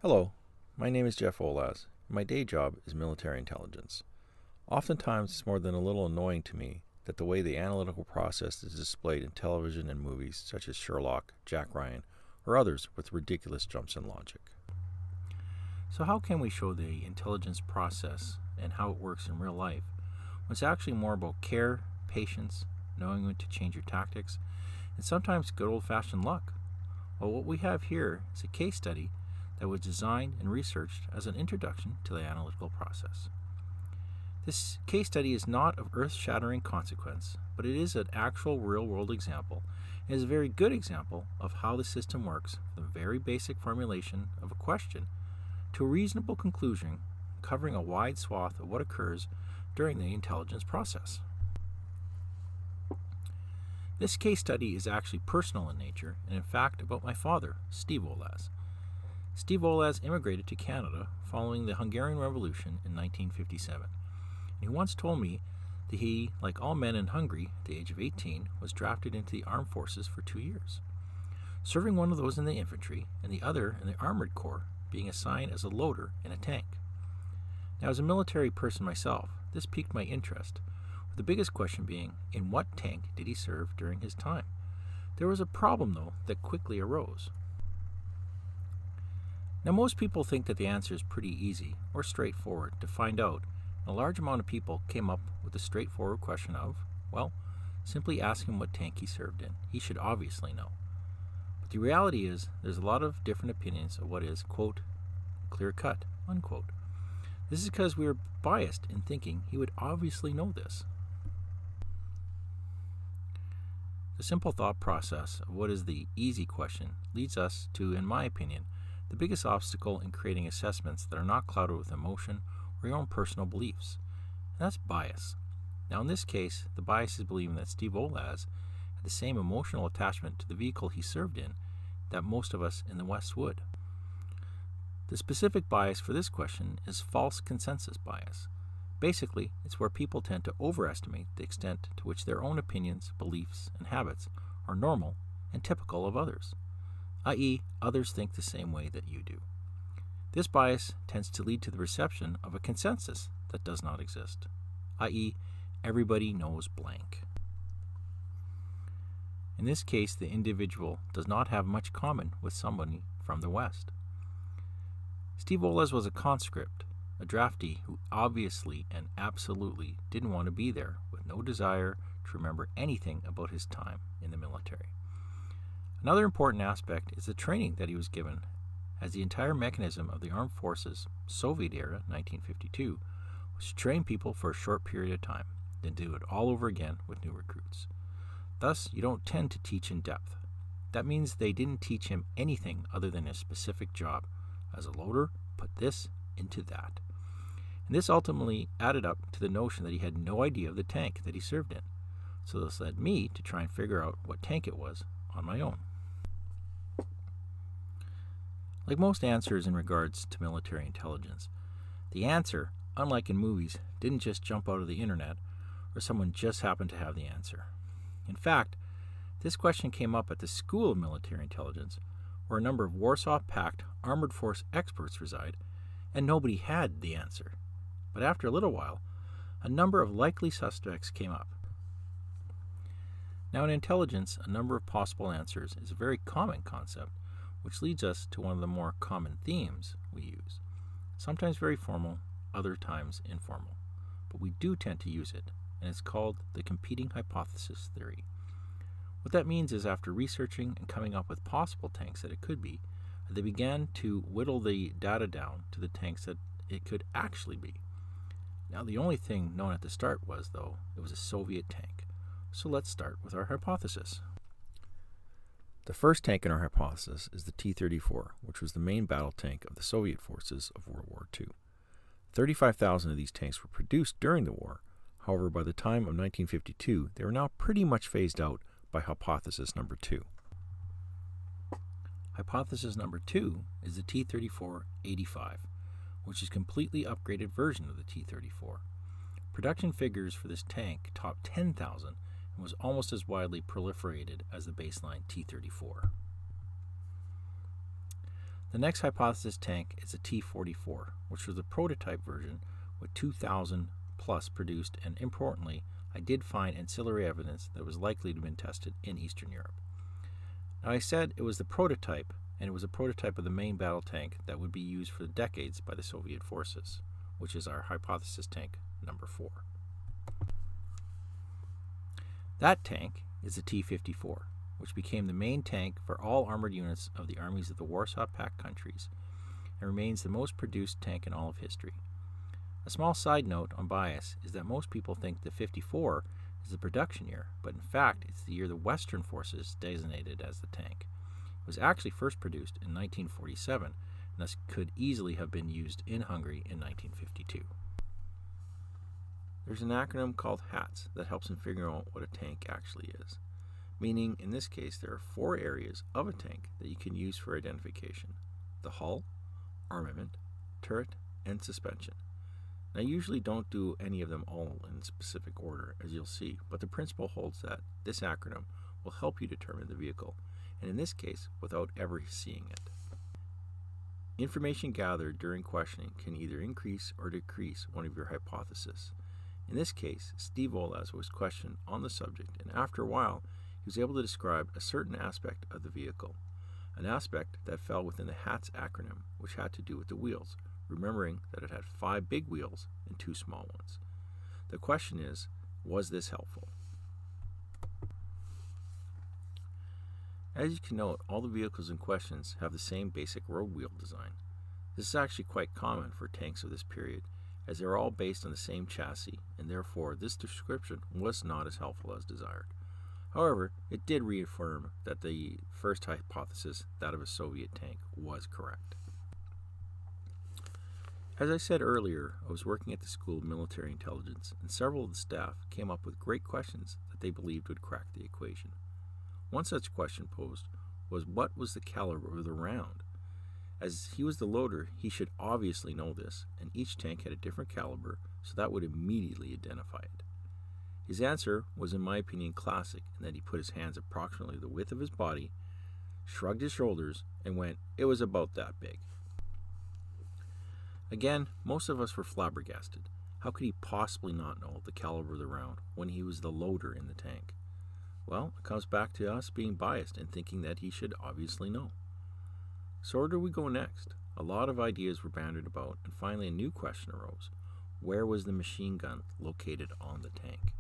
Hello, my name is Jeff Olaz, and my day job is military intelligence. Oftentimes, it's more than a little annoying to me that the way the analytical process is displayed in television and movies such as Sherlock, Jack Ryan, or others with ridiculous jumps in logic. So how can we show the intelligence process and how it works in real life when it's actually more about care, patience, knowing when to change your tactics, and sometimes good old-fashioned luck? Well, what we have here is a case study that was designed and researched as an introduction to the analytical process. This case study is not of earth-shattering consequence, but it is an actual real-world example and is a very good example of how the system works from the very basic formulation of a question to a reasonable conclusion covering a wide swath of what occurs during the intelligence process. This case study is actually personal in nature and in fact about my father, Steve Olaz. Steve Olaz immigrated to Canada following the Hungarian Revolution in 1957. And he once told me that he, like all men in Hungary at the age of 18, was drafted into the armed forces for 2 years, serving one of those in the infantry and the other in the armored corps, being assigned as a loader in a tank. Now, as a military person myself, this piqued my interest, with the biggest question being, in what tank did he serve during his time? There was a problem, though, that quickly arose. Now, most people think that the answer is pretty easy or straightforward to find out. A large amount of people came up with the straightforward question of, well, simply ask him what tank he served in. He should obviously know. But the reality is, there's a lot of different opinions of what is, quote, clear cut, unquote. This is because we are biased in thinking he would obviously know this. The simple thought process of what is the easy question leads us to, in my opinion, the biggest obstacle in creating assessments that are not clouded with emotion or your own personal beliefs, and that's bias. Now, in this case, the bias is believing that Steve Olaz had the same emotional attachment to the vehicle he served in that most of us in the West would. The specific bias for this question is false consensus bias. Basically, it's where people tend to overestimate the extent to which their own opinions, beliefs, and habits are normal and typical of others, i.e., others think the same way that you do. This bias tends to lead to the perception of a consensus that does not exist, i.e., everybody knows blank. In this case, the individual does not have much common with somebody from the West. Steve Olaz was a conscript, a draftee who obviously and absolutely didn't want to be there, with no desire to remember anything about his time in the military. Another important aspect is the training that he was given, as the entire mechanism of the armed forces, Soviet era, 1952, was to train people for a short period of time, then do it all over again with new recruits. Thus, you don't tend to teach in depth. That means they didn't teach him anything other than a specific job. As a loader, put this into that. And this ultimately added up to the notion that he had no idea of the tank that he served in. So this led me to try and figure out what tank it was on my own. Like most answers in regards to military intelligence, the answer, unlike in movies, didn't just jump out of the internet or someone just happened to have the answer. In fact, this question came up at the School of Military Intelligence, where a number of Warsaw Pact armored force experts reside, and nobody had the answer. But after a little while, a number of likely suspects came up. Now, in intelligence, a number of possible answers is a very common concept, which leads us to one of the more common themes we use. Sometimes very formal, other times informal. But we do tend to use it, and it's called the competing hypothesis theory. What that means is after researching and coming up with possible tanks that it could be, they began to whittle the data down to the tanks that it could actually be. Now, the only thing known at the start was, though, it was a Soviet tank. So let's start with our hypothesis. The first tank in our hypothesis is the T-34, which was the main battle tank of the Soviet forces of World War II. 35,000 of these tanks were produced during the war. However, by the time of 1952, they were now pretty much phased out by hypothesis number 2. Hypothesis number 2 is the T-34-85, which is a completely upgraded version of the T-34. Production figures for this tank topped 10,000 and was almost as widely proliferated as the baseline T-34. The next hypothesis tank is a T-44, which was the prototype version with 2,000 plus produced, and importantly, I did find ancillary evidence that was likely to have been tested in Eastern Europe. Now, I said it was the prototype, and it was a prototype of the main battle tank that would be used for decades by the Soviet forces, which is our hypothesis tank number 4. That tank is the T-54, which became the main tank for all armored units of the armies of the Warsaw Pact countries and remains the most produced tank in all of history. A small side note on bias is that most people think the 54 is the production year, but in fact it's the year the Western forces designated as the tank. It was actually first produced in 1947 and thus could easily have been used in Hungary in 1952. There's an acronym called HATS that helps in figuring out what a tank actually is. Meaning, in this case, there are 4 areas of a tank that you can use for identification: the hull, armament, turret, and suspension. Now, I usually don't do any of them all in specific order, as you'll see, but the principle holds that this acronym will help you determine the vehicle, and in this case, without ever seeing it. Information gathered during questioning can either increase or decrease one of your hypotheses. In this case, Steve Olaz was questioned on the subject, and after a while, he was able to describe a certain aspect of the vehicle, an aspect that fell within the HATS acronym, which had to do with the wheels, remembering that it had 5 big wheels and 2 small ones. The question is, was this helpful? As you can note, all the vehicles in questions have the same basic road wheel design. This is actually quite common for tanks of this period, as they are all based on the same chassis, and therefore this description was not as helpful as desired. However, it did reaffirm that the first hypothesis, that of a Soviet tank, was correct. As I said earlier, I was working at the School of Military Intelligence, and several of the staff came up with great questions that they believed would crack the equation. One such question posed was, what was the caliber of the round? As he was the loader, he should obviously know this, and each tank had a different caliber, so that would immediately identify it. His answer was, in my opinion, classic, in that he put his hands approximately the width of his body, shrugged his shoulders, and went, "It was about that big." Again, most of us were flabbergasted. How could he possibly not know the caliber of the round when he was the loader in the tank? Well, it comes back to us being biased and thinking that he should obviously know. So where do we go next? A lot of ideas were bandied about, and finally a new question arose. Where was the machine gun located on the tank?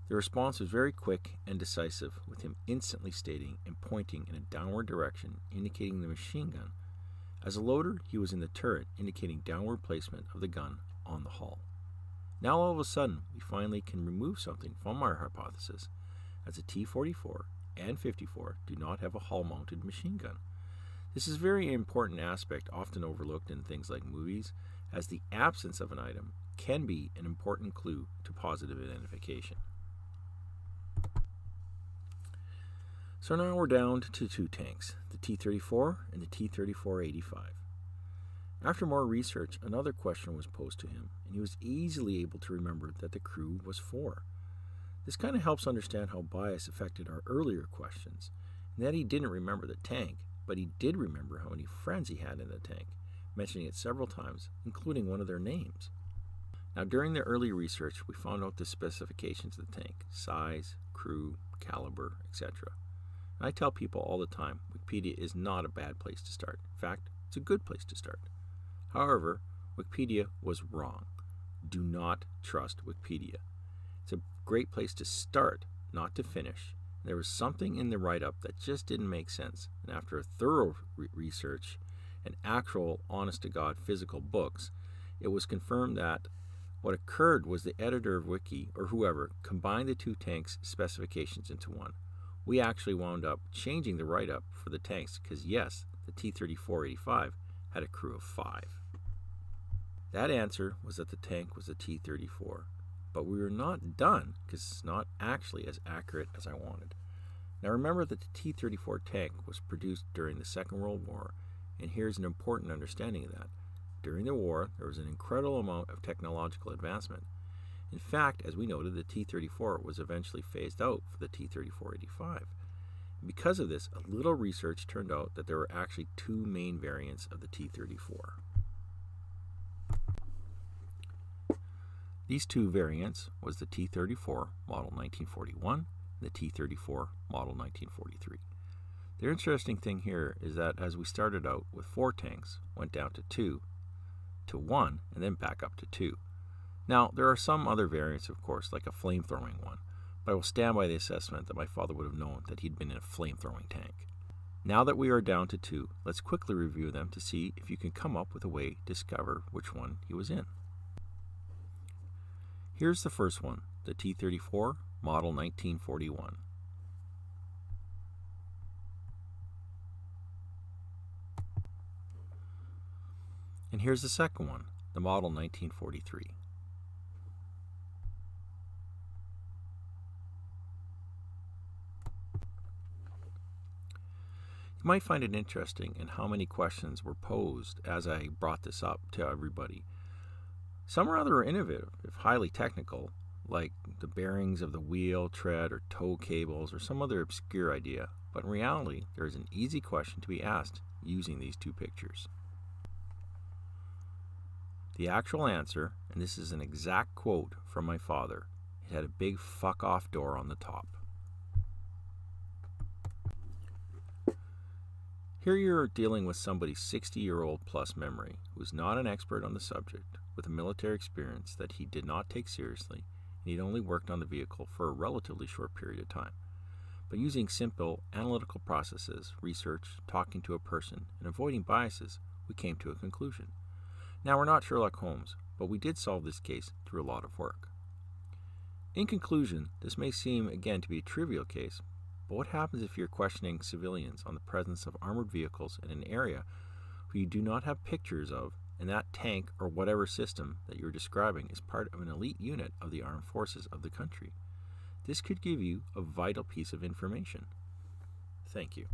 The response was very quick and decisive, with him instantly stating and pointing in a downward direction, indicating the machine gun. As a loader, he was in the turret, indicating downward placement of the gun on the hull. Now all of a sudden, we finally can remove something from our hypothesis, as the T-44 and 54 do not have a hull-mounted machine gun. This is a very important aspect often overlooked in things like movies, as the absence of an item can be an important clue to positive identification. So now we're down to 2 tanks, the T-34 and the T-34-85. After more research, another question was posed to him, and he was easily able to remember that the crew was 4. This kind of helps understand how bias affected our earlier questions, and that he didn't remember the tank, but he did remember how many friends he had in the tank, mentioning it several times, including one of their names. Now, during the early research, we found out the specifications of the tank: size, crew, caliber, etc. I tell people all the time, Wikipedia is not a bad place to start. In fact, it's a good place to start. However, Wikipedia was wrong. Do not trust Wikipedia. It's a great place to start, not to finish. There was something in the write-up that just didn't make sense, and after a thorough research and actual, honest-to-God physical books, it was confirmed that what occurred was the editor of Wiki, or whoever, combined the 2 tanks' specifications into one. We actually wound up changing the write-up for the tanks because, yes, the T-34-85 had a crew of 5. That answer was that the tank was a T-34, but we were not done because it's not actually as accurate as I wanted. Now remember that the T-34 tank was produced during the Second World War, and here's an important understanding of that. During the war, there was an incredible amount of technological advancement. In fact, as we noted, the T-34 was eventually phased out for the T-34-85. Because of this, a little research turned out that there were actually two main variants of the T-34. These two variants was the T-34 model 1941 and the T-34 model 1943. The interesting thing here is that as we started out with 4 tanks, went down to 2, to 1, and then back up to 2. Now, there are some other variants, of course, like a flamethrowing one, but I will stand by the assessment that my father would have known that he'd been in a flamethrowing tank. Now that we are down to 2, let's quickly review them to see if you can come up with a way to discover which one he was in. Here's the first one, the T-34 model 1941. And here's the second one, the model 1943. You might find it interesting in how many questions were posed as I brought this up to everybody. Some are rather innovative, if highly technical, like the bearings of the wheel, tread, or tow cables, or some other obscure idea. But in reality, there is an easy question to be asked using these two pictures. The actual answer, and this is an exact quote from my father, it had a big fuck off door on the top. Here you're dealing with somebody's 60-year-old plus memory who is not an expert on the subject, with a military experience that he did not take seriously, and he'd only worked on the vehicle for a relatively short period of time. But using simple analytical processes, research, talking to a person, and avoiding biases, we came to a conclusion. Now, we're not Sherlock Holmes, but we did solve this case through a lot of work. In conclusion, this may seem again to be a trivial case, but what happens if you're questioning civilians on the presence of armored vehicles in an area who you do not have pictures of, and that tank or whatever system that you're describing is part of an elite unit of the armed forces of the country? This could give you a vital piece of information. Thank you.